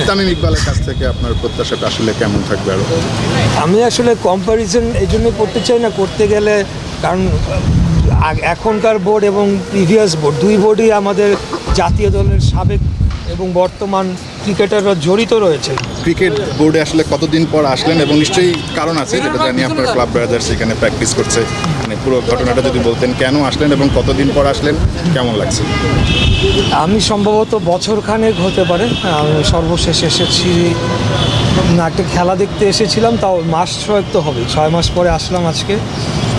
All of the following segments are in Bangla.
তামিম ইকবালের কাছ থেকে আপনার প্রত্যাশাটা আসলে কেমন থাকবে আরও? আমি আসলে কম্প্যারিজন এই জন্য করতে চাই না, করতে গেলে কারণ এখনকার বোর্ড এবং প্রিভিয়াস বোর্ড দুই বোর্ডই আমাদের জাতীয় দলের সাবেক এবং বর্তমান ক্রিকেটাররা জড়িত রয়েছে। ক্রিকেট বোর্ডে আসলে কতদিন পর আসলেন এবং নিশ্চয়ই কারণ আছে যেটা জানি আপনার ক্লাব ব্রাদার্স এখানে প্র্যাকটিস করছে, মানে পুরো ঘটনাটা যদি বলতেন কেন আসলেন এবং কতদিন পর আসলেন, কেমন লাগছে? আমি সম্ভবত বছরখানেক হতে পারে আমি সর্বশেষ এসেছি, না একটা খেলা দেখতে এসেছিলাম, তাও মাস ছয়েক তো হবে, 6 মাস পরে আসলাম আজকে।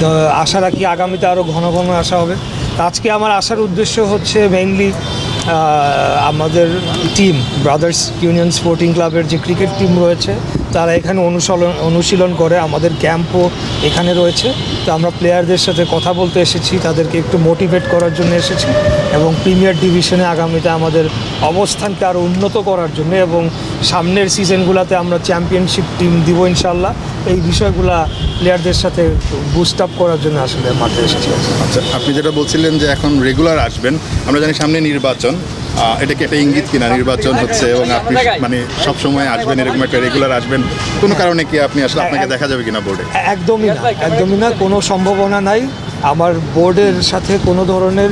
তো আশা রাখি আগামীতে আরও ঘন ঘন আসা হবে। আজকে আমার আসার উদ্দেশ্য হচ্ছে মেইনলি আমাদের টিম ব্রাদার্স ইউনিয়ন স্পোর্টিং ক্লাবের যে ক্রিকেট টিম রয়েছে তারা এখানে অনুশীলন করে, আমাদের ক্যাম্পও এখানে রয়েছে। তো আমরা প্লেয়ারদের সাথে কথা বলতে এসেছি, তাদেরকে একটু মোটিভেট করার জন্য এসেছি এবং প্রিমিয়ার ডিভিশনে আগামীতে আমাদের অবস্থানকে আরও উন্নত করার জন্য এবং সামনের সিজনগুলোতে আমরা চ্যাম্পিয়নশিপ টিম দিব ইনশাল্লাহ, এই বিষয়গুলা প্লেয়ারদের সাথে বুস্ট আপ করার জন্য আসলে মাঠে এসেছি। আচ্ছা, আপনি যেটা বলছিলেন যে এখন রেগুলার আসবেন, আমরা জানি সামনে নির্বাচন, এটা কি একটা ইঙ্গিত কিনা নির্বাচন হচ্ছে এবং আপনি মানে সবসময় আসবেন, এরকম একটা রেগুলার আসবেন, কোনো কারণে কি আপনি আসলে আপনাকে দেখা যাবে কিনা বোর্ডে? একদমই না, কোনো সম্ভাবনা নাই। আমার বোর্ডের সাথে কোনো ধরনের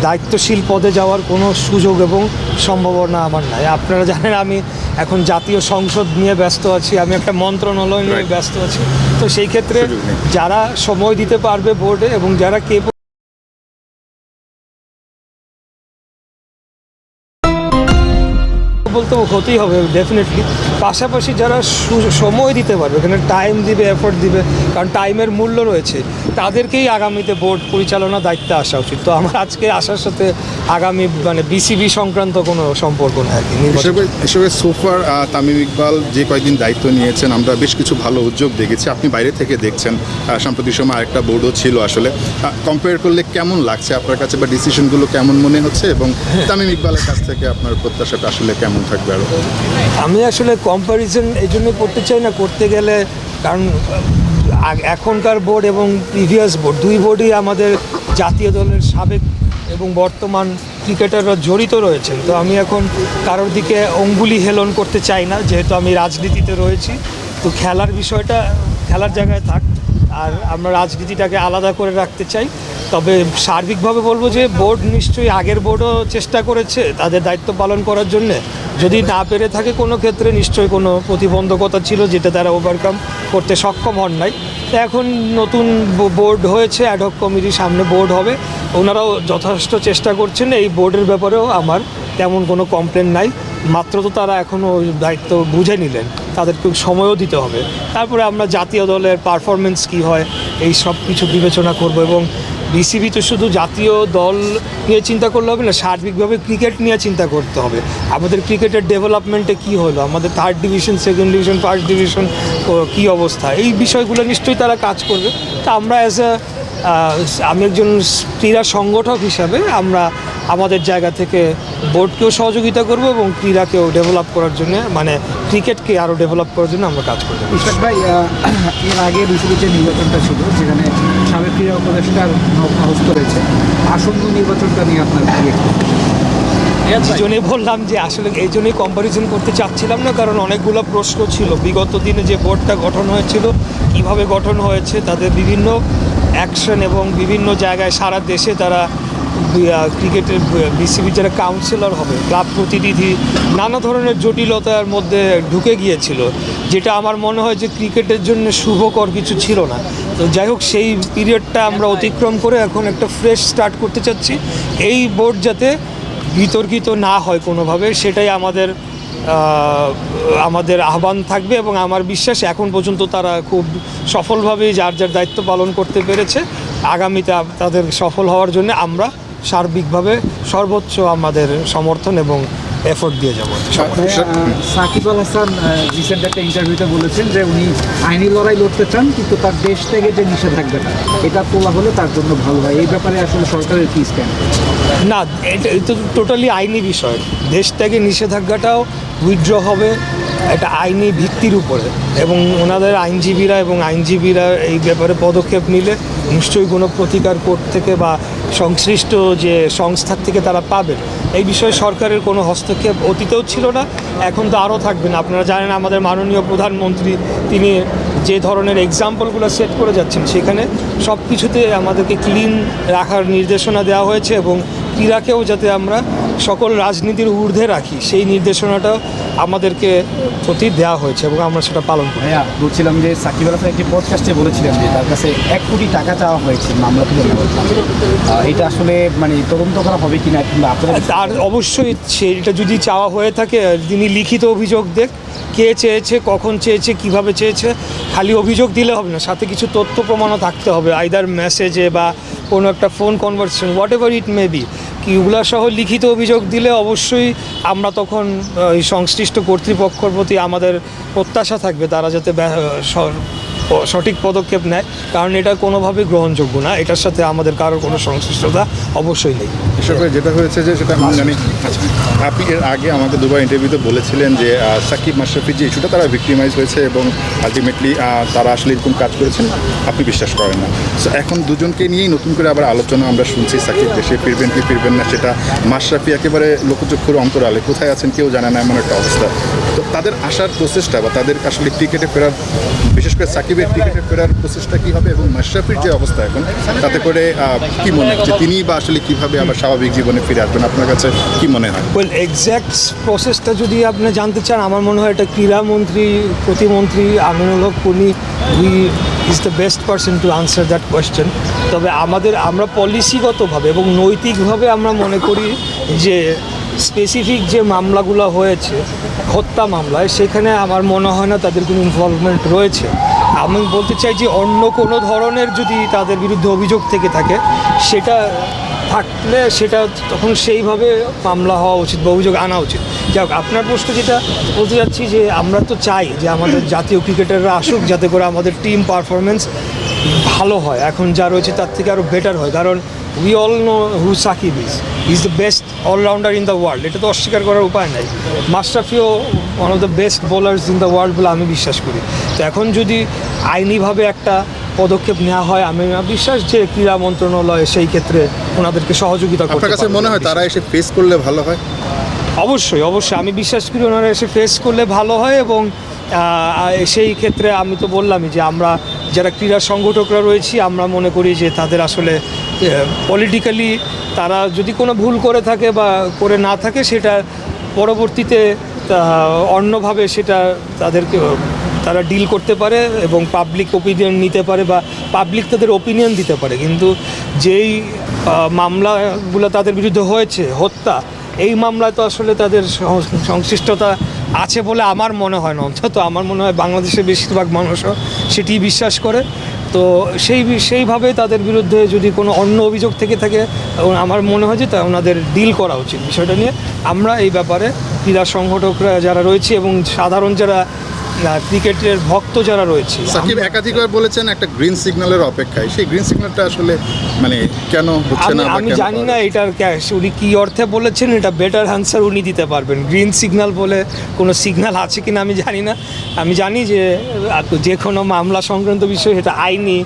দায়িত্বশীল পদে যাওয়ার কোনো সুযোগ এবং সম্ভাবনা আমার নাই। আপনারা জানেন আমি এখন জাতীয় সংসদ নিয়ে ব্যস্ত আছি, আমি একটা মন্ত্রণালয় নিয়ে ব্যস্ত আছি। তো সেই ক্ষেত্রে যারা সময় দিতে পারবে বোর্ডে এবং যারা বলতে হতেই হবে ডেফিনেটলি, পাশাপাশি যারা সময় দিতে পারবে, এখানে টাইম দিবে, এফোর্ট দিবে, কারণ টাইমের মূল্য রয়েছে, তাদেরকেই আগামীতে বোর্ড পরিচালনার দায়িত্বে আসা উচিত। তো আমার আজকে আসার সাথে আগামী মানে বিসিবি সংক্রান্ত কোনো সম্পর্ক নেই আর কি। হিসেবে সোফার তামিম ইকবাল যে কয়েকদিন দায়িত্ব নিয়েছেন, আমরা বেশ কিছু ভালো উদ্যোগ দেখেছি, আপনি বাইরে থেকে দেখছেন, সাম্প্রতিক সময় আরেকটা বোর্ডও ছিল, আসলে কম্পেয়ার করলে কেমন লাগছে আপনার কাছে বা ডিসিশনগুলো কেমন মনে হচ্ছে এবং তামিম ইকবালের কাছ থেকে আপনার প্রত্যাশাটা আসলে কেমন থাকবে আরও? আমি আসলে কম্প্যারিজন এই জন্য করতে চাই না, করতে গেলে কারণ এখনকার বোর্ড এবং প্রিভিয়াস বোর্ড দুই বোর্ডই আমাদের জাতীয় দলের সাবেক এবং বর্তমান ক্রিকেটাররা জড়িত রয়েছেন। তো আমি এখন কারোর দিকে অঙ্গুলি হেলন করতে চাই না, যেহেতু আমি রাজনীতিতে রয়েছি। তো খেলার বিষয়টা খেলার জায়গায় থাক, আর আমরা রাজনীতিটাকে আলাদা করে রাখতে চাই। তবে সার্বিকভাবে বলবো যে বোর্ড নিশ্চয়ই আগের বোর্ডও চেষ্টা করেছে তাদের দায়িত্ব পালন করার জন্যে, যদি না পেরে থাকে কোনো ক্ষেত্রে নিশ্চয়ই কোনো প্রতিবন্ধকতা ছিল যেটা তারা ওভারকাম করতে সক্ষম হন নাই। এখন নতুন বোর্ড হয়েছে, অ্যাডহক কমিটির সামনে বোর্ড হবে, ওনারাও যথেষ্ট চেষ্টা করছেন। এই বোর্ডের ব্যাপারেও আমার তেমন কোনো কমপ্লেন নাই, মাত্র তো তারা এখনও দায়িত্ব বুঝে নিলেন, তাদেরকে সময়ও দিতে হবে। তারপরে আমরা জাতীয় দলের পারফরমেন্স কী হয় এই সব কিছু বিবেচনা করব এবং বিসিবি তো শুধু জাতীয় দল নিয়ে চিন্তা করলে হবে না, সার্বিকভাবে ক্রিকেট নিয়ে চিন্তা করতে হবে। আমাদের ক্রিকেটের ডেভেলপমেন্টে কি হলো, আমাদের 3rd division, 2nd division, 1st division কী অবস্থা, এই বিষয়গুলো নিশ্চয়ই তারা কাজ করবে। তা আমরা আমি একজন ক্রীড়া সংগঠক হিসাবে আমরা আমাদের জায়গা থেকে বোর্ডকেও সহযোগিতা করব এবং ক্রীড়াকেও ডেভেলপ করার জন্য, মানে ক্রিকেটকে আরও ডেভেলপ করার জন্য আমরা কাজ করব। ইশরাক ভাই, এর আগে বিসিবির যে নির্বাচনটা ছিল যেখানে সাবেক ক্রীড়া উপদেষ্টার অবস্থ রয়েছে, আসন্ন নির্বাচনটা নিয়ে আপনার এই জন্যই বললাম যে আসলে এই জন্যই কম্প্যারিজন করতে চাচ্ছিলাম না, কারণ অনেকগুলো প্রশ্ন ছিল বিগত দিনে যে বোর্ডটা গঠন হয়েছিল, কিভাবে গঠন হয়েছে, তাদের বিভিন্ন অ্যাকশন এবং বিভিন্ন জায়গায় সারা দেশে তারা ক্রিকেটের বিসিবি যারা কাউন্সিলর হবে, ক্লাব প্রতিনিধি, নানা ধরনের জটিলতার মধ্যে ঢুকে গিয়েছিল, যেটা আমার মনে হয় যে ক্রিকেটের জন্য শুভকর কিছু ছিল না। তো যাই হোক, সেই পিরিয়ডটা আমরা অতিক্রম করে এখন একটা ফ্রেশ স্টার্ট করতে চাচ্ছি। এই বোর্ড যাতে বিতর্কিত না হয় কোনোভাবে, সেটাই আমাদের আহ্বান থাকবে এবং আমার বিশ্বাস এখন পর্যন্ত তারা খুব সফলভাবেই যার যার দায়িত্ব পালন করতে পেরেছে। আগামীতে তাদের সফল হওয়ার জন্য আমরা সার্বিকভাবে সর্বোচ্চ আমাদের সমর্থন এবং এফোর্ট দিয়ে যাব। সাকিব আল হাসান রিসেন্ট একটা ইন্টারভিউতে বলেছেন যে উনি আইনি লড়াই লড়তে চান, কিন্তু তার দেশ থেকে যে নিষেধাজ্ঞাটা এটা তোলা হলে তার জন্য ভালো হয়। এই ব্যাপারে আসলে সরকারের কি স্ট্যান্ড? না, এটা তো টোটালি আইনি বিষয়। দেশ থেকে নিষেধাজ্ঞাটাও উইথড্র হবে একটা আইনি ভিত্তির উপরে, এবং ওনাদের আইনজীবীরা এই ব্যাপারে পদক্ষেপ নিলে নিশ্চয়ই কোনো প্রতিকার কোর্ট থেকে বা সংশ্লিষ্ট যে সংস্থার থেকে তারা পাবেন এই বিষয়ে সরকারের কোনো হস্তক্ষেপ অতীতেও ছিল না, এখন তো আরও থাকবে না। আপনারা জানেন আমাদের মাননীয় প্রধানমন্ত্রী তিনি যে ধরনের এক্সাম্পলগুলো সেট করে যাচ্ছেন সেখানে সব কিছুতে আমাদেরকে ক্লিন রাখার নির্দেশনা দেওয়া হয়েছে এবং ক্রীড়াকেও যাতে আমরা সকল রাজনীতির ঊর্ধ্বে রাখি সেই নির্দেশনাটাও আমাদেরকে প্রতি দেওয়া হয়েছে এবং আমরা সেটা পালন করি। ভাইয়া বলছিলাম যে সাকিব আল হাসান একটি পডকাস্টে বলেছিলেন যে তার কাছে 1 কোটি টাকা চাওয়া হয়েছে মামলা তুলে নেওয়ার জন্য। এটা আসলে মানে তদন্ত করা হবে কিনা কিংবা আপনাদের তার অবশ্যই সেটা যদি চাওয়া হয়ে থাকে তিনি লিখিত অভিযোগ দেখ, কে চেয়েছে, কখন চেয়েছে, কিভাবে চেয়েছে। খালি অভিযোগ দিলে হবে না, সাথে কিছু তথ্য প্রমাণও থাকতে হবে, আইদার মেসেজে বা কোনো একটা phone conversation whatever it may be. কিগুলা সহ লিখিত অভিযোগ দিলে অবশ্যই আমরা তখন এই সংশ্লিষ্ট কর্তৃপক্ষের প্রতি আমাদের প্রত্যাশা থাকবে তারা যাতে সঠিক পদক্ষেপ নেয়, কারণ এটা কোনোভাবেই গ্রহণযোগ্য না, এটার সাথে আমাদের কারোর কোনো সংশ্লিষ্টতা অবশ্যই নেই। এসবে যেটা হয়েছে যে সেটা আমি জানি। আচ্ছা, আপনি এর আগে আমাকে দুবার ইন্টারভিউতে বলেছিলেন যে সাকিব মাশরাফির যে ইস্যুটা তারা ভিক্টিমাইজ হয়েছে এবং আলটিমেটলি তারা আসলে এরকম কাজ করেছেন আপনি বিশ্বাস করেন না। সো এখন দুজনকে নিয়েই নতুন করে আবার আলোচনা আমরা শুনছি, সাকিব দেশে ফিরবেন কি ফিরবেন না সেটা, মাশরাফি একেবারে লোকচক্ষুর অন্তরালে কোথায় আছেন কেউ জানে না এমন একটা অবস্থা। তো তাদের আসার প্রসেসটা বা তাদের আসলে ক্রিকেটে ফেরার, বিশেষ করে সাকিবের ক্রিকেটে ফেরার প্রসেসটা কী হবে এবং মাশরাফির যে অবস্থা এখন তাতে করে কি মনে হচ্ছে তিনি বা আসলে কীভাবে আবার স্বাভাবিক জীবনে ফিরে আসবেন আপনার কাছে কি মনে হয়? ওয়েল, এক্স্যাক্ট প্রসেসটা যদি আপনি জানতে চান আমার মনে হয় এটা ক্রীড়ামন্ত্রী প্রতিমন্ত্রী আমিনুল হক উনি is the best person to answer that question. তবে আমরা পলিসিগতভাবে এবং নৈতিকভাবে আমরা মনে করি যে স্পেসিফিক যে মামলাগুলো হয়েছে হত্যা মামলায় সেখানে আমার মনে হয় না তাদের কোনো ইনভলভমেন্ট রয়েছে। আমি বলতে চাই যে অন্য কোনো ধরনের যদি তাদের বিরুদ্ধে অভিযোগ থেকে থাকে সেটা থাকলে সেটা তখন সেইভাবে মামলা হওয়া উচিত বা অভিযোগ আনা উচিত। যাক, আপনার প্রশ্ন যেটা বলতে যাচ্ছি যে আমরা তো চাই যে আমাদের জাতীয় ক্রিকেটাররা আসুক যাতে করে আমাদের টিম পারফরমেন্স ভালো হয়, এখন যা রয়েছে তার থেকে আরও বেটার হয়, কারণ we all know who Shakib is the best allrounder in the world, এটা তো অস্বীকার করার উপায় নাই। মাশরাফিও one of the best bowlers in the world বলে আমি বিশ্বাস করি। তো এখন যদি আইনিভাবে একটা পদক্ষেপ নেওয়া হয় আমি বিশ্বাস যে ক্রীড়া মন্ত্রণালয় সেই ক্ষেত্রে ওনাদেরকে সহযোগিতা করতে আপনার কাছে পারবে। মনে হয় তারা এসে ফেস করলে ভালো হয়? অবশ্যই অবশ্যই আমি বিশ্বাস করি ওনারা এসে ফেস করলে ভালো হয় এবং সেই ক্ষেত্রে আমি তো বললামই যে আমরা যারা ক্রীড়া সংগঠকরা রয়েছি আমরা মনে করি যে তাদের আসলে পলিটিক্যালি তারা যদি কোনো ভুল করে থাকে বা করে না থাকে সেটা পরবর্তীতে অন্যভাবে সেটা তাদেরকে তারা ডিল করতে পারে এবং পাবলিক ওপিনিয়ন নিতে পারে বা পাবলিক তাদের ওপিনিয়ন দিতে পারে। কিন্তু যেই মামলাগুলো তাদের বিরুদ্ধে হয়েছে হত্যা, এই মামলায় তো আসলে তাদের সংশ্লিষ্টতা আছে বলে আমার মনে হয় না, অন্তত আমার মনে হয় বাংলাদেশের বেশিরভাগ মানুষও সেটি বিশ্বাস করে। তো সেইভাবে তাদের বিরুদ্ধে যদি কোনো অন্য অভিযোগ থেকে থাকে আমার মনে হয় যে তা ওনাদের ডিল করা উচিত বিষয়টা নিয়ে। আমরা এই ব্যাপারে ক্রীড়া সংগঠকরা যারা রয়েছে এবং সাধারণ যারা ক্রিকেটের ভক্ত যারা রয়েছে, সাকিব একাধিকবার বলেছেন একটা গ্রিন সিগন্যালের অপেক্ষায়, সেই গ্রিন সিগন্যালটা আসলে মানে কেন হচ্ছে না? আমি জানি না এটার উনি কী অর্থে বলেছেন, এটা বেটার আনসার উনি দিতে পারবেন। গ্রিন সিগন্যাল বলে কোনো সিগন্যাল আছে কিনা আমি জানি না। আমি জানি যে কোনো মামলা সংক্রান্ত বিষয় এটা আইনি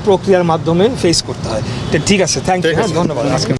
প্রক্রিয়ার মাধ্যমে ফেস করতে হয়। ঠিক আছে, থ্যাংক ইউ, ধন্যবাদ আজকে।